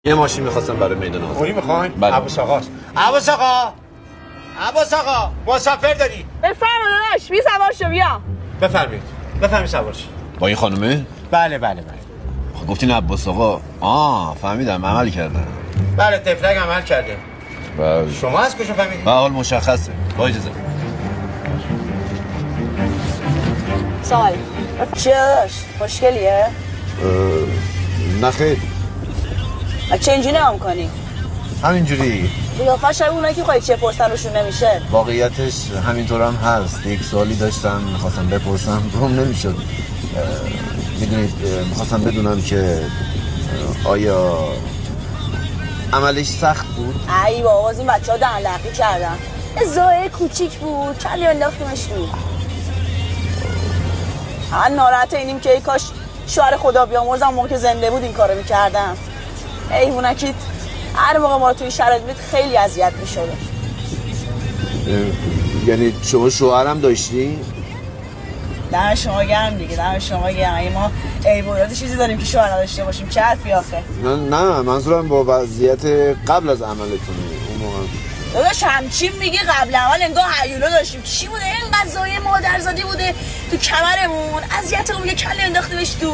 یه ماشین می‌خواستم برای میدان آزاد. اوری می‌خواین؟ بله. عباس آقاست. عباس آقا! عباس آقا! مسافر داری؟ بفرما داداش، بی سوار شو بیا. بفرمایید. بفرمایید سوار شو. با این خانومه؟ بله بله بله. خب گفتین عباس آقا. فهمیدم عمل کردم. بله تفلک عمل کرده. بله. شما از کجا فهمیدید؟ به حال مشخصه. با اجازه. سوال. چی داداش؟ خوشگلیه؟ نه خیر. چه اینجوری نگاه می‌کنی؟ همینجوری. قیافه شبیه اونایی که خواهی چه پرسن روشون نمیشه. واقعیتش همینطور هم هست. یک سوالی داشتم میخواستم بپرسم روم نمیشد. میدونید میخواستم بدونم که آیا عملش سخت بود؟ ای بابا از این بچه ها دهن‌لقی کردن. زایه کوچیک بود چندی انداختیمش تو. هم ناراحت اینیم که ای کاش شوهر خدا بیامرزم موقع که زنده بود این کارو میکردم. ایوونکیت هر موقع ما رو توی شرایط بود خیلی اذیت میشد. یعنی شما شوهرم داشتی؟ دم شما گرم دیگه، دم شما گرم. اگه ما ایبورات چیزی داریم که شوهر نداشته باشیم چه حرفی آخه؟ نه منظورم با وضعیت قبل از عملتونه اون موقع. داداش همچین میگی قبل عمل انگار هیولا داشتیم. چی بوده اینقدر زایه مادرزادی بوده تو کمرمون اذیتمون یه کله انداختیمش تو.